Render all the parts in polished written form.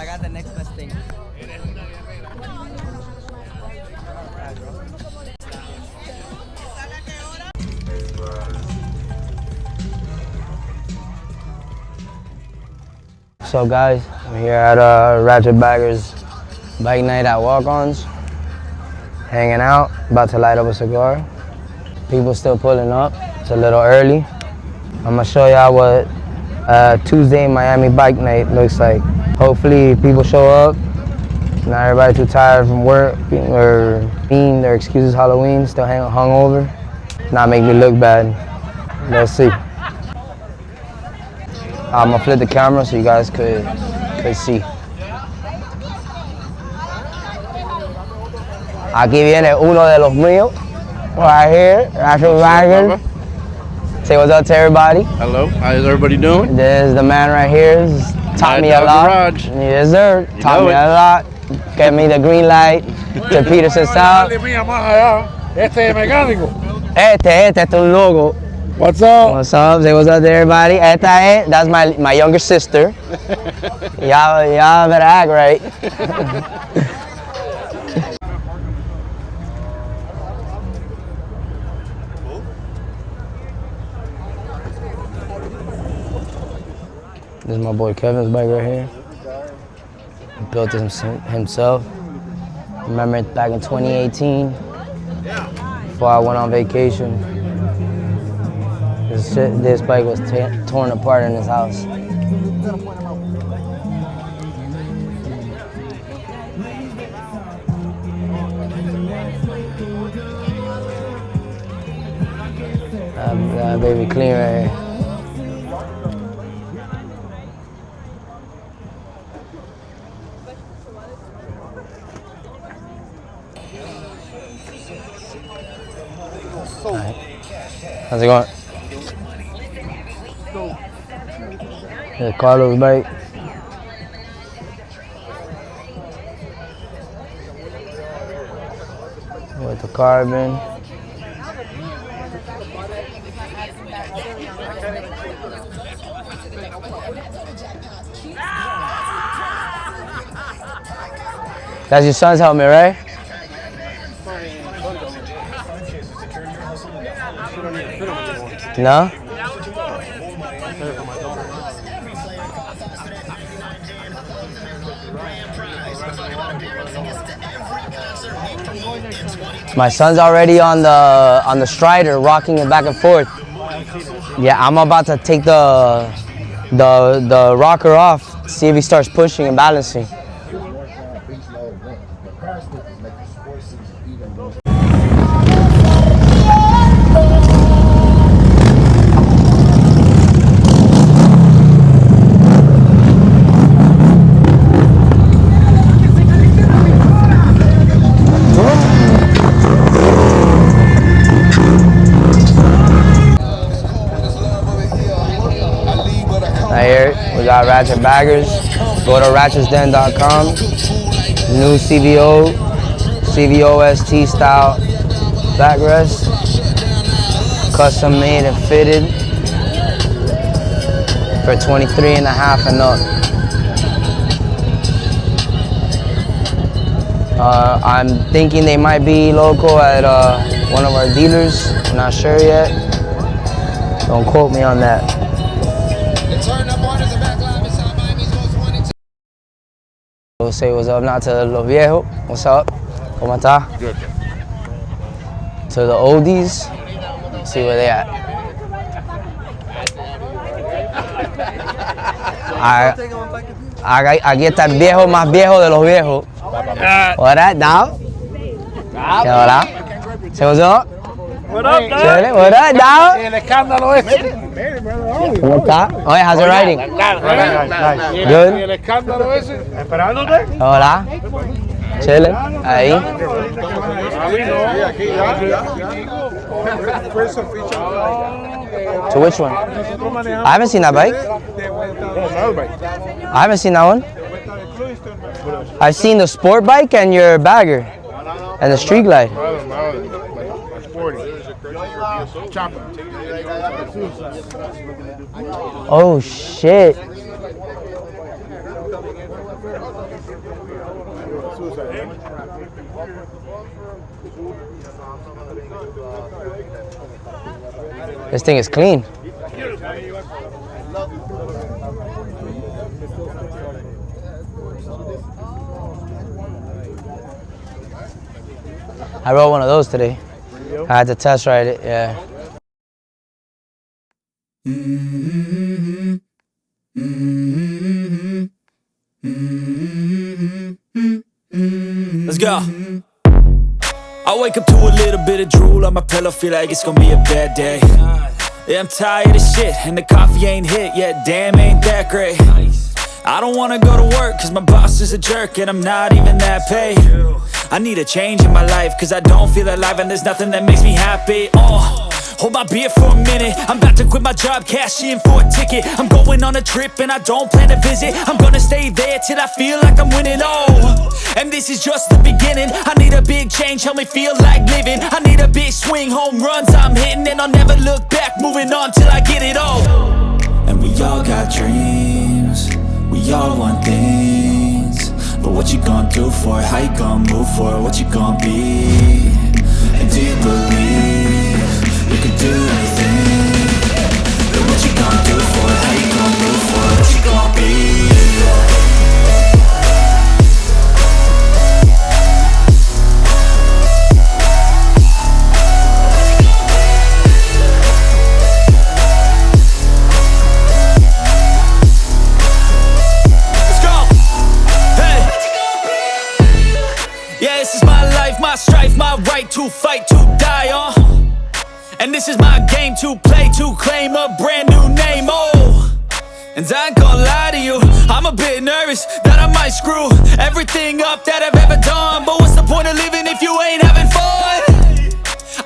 I got the next best thing. So guys, I'm here at Ratchet Baggers Bike Night at Walk-Ons. Hanging out, about to light up a cigar. People still pulling up, it's a little early. I'm gonna show y'all what Tuesday Miami Bike Night looks like. Hopefully people show up, not everybody too tired from work or being their excuses Halloween, still hungover. Not make me look bad, let's see. I'm gonna flip the camera so you guys could see. Aquí viene uno de los míos, right here, Ratchet Baggers. Say what's up to everybody. Hello, how's everybody doing? This is the man right here. He's taught me a lot. Garage. Yes, sir. Taught me a lot. Gave me the green light to Peterson South. Este es mecánico. Este es tu logo. What's up? What's up? Say what's up to everybody. That's my younger sister. Y'all better act right. This is my boy Kevin's bike right here. He built it himself. Remember back in 2018, before I went on vacation, this bike was torn apart in his house. That baby clean right here. All right. How's it going? Here's Carlos' bike. With the carbon. That's your son's helmet, right? No? My son's already on the Strider, rocking it back and forth. Yeah, I'm about to take the rocker off, see if he starts pushing and balancing. Here we got Ratchet Baggers. Go to ratchetsden.com. New CVOST style backrest, custom made and fitted for 23.5 and up. I'm thinking they might be local at one of our dealers. I'm not sure yet. Don't quote me on that. Say what's up now to los viejos. What's up? ¿Cómo está? Good. To the oldies. See where they at. Aquí está el viejo más viejo de los viejos. What up, dog? Hola. Say what's up? What up, dog? What up, dog? El escándalo ese. ¿Cómo está? Oye, how's it riding? Good. El escándalo ese. Esperándote. Hola. Chilling. Ahí. To which one? I haven't seen that bike. I haven't seen that one. I've seen the sport bike and your bagger and the street glide. Oh shit. This thing is clean. I rode one of those today. I had to test ride it, yeah. Let's go. I wake up to a little bit of drool on my pillow, feel like it's gonna be a bad day. Yeah, I'm tired of shit, and the coffee ain't hit yet, damn, ain't that great. I don't wanna go to work, cause my boss is a jerk, and I'm not even that paid. I need a change in my life, cause I don't feel alive, and there's nothing that makes me happy. Hold my beer for a minute, I'm about to quit my job, cash in for a ticket. I'm going on a trip and I don't plan to visit. I'm gonna stay there till I feel like I'm winning, and this is just the beginning. I need a big change, help me feel like living. I need a big swing, home runs I'm hitting, and I'll never look back, moving on till I get it all. And we all got dreams, we all want things, but what you gonna do for it? How you gonna move for it? What you gonna be? And do you believe you can do anything? But what you gonna do for it? How you gonna move for it? What you gonna be? My strife, my right to fight, to die on. And this is my game to play, to claim a brand new name, And I ain't gonna lie to you, I'm a bit nervous that I might screw everything up that I've ever done. But what's the point of living if you ain't having fun?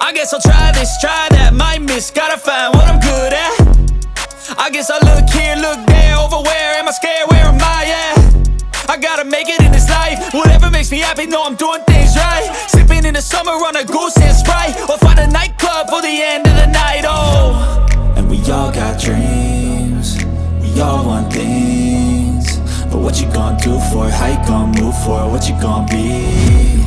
I guess I'll try this, try that, might miss, gotta find what I'm good at. I guess I look here, look there, over where am I scared, where am I at? I gotta make it in this life, whatever makes me happy, know I'm doing things right. Sipping in the summer on a goose and Sprite, or find a nightclub for the end of the night, And we all got dreams, we all want things, but what you gonna do for it? How you gonna move for it? What you gonna be?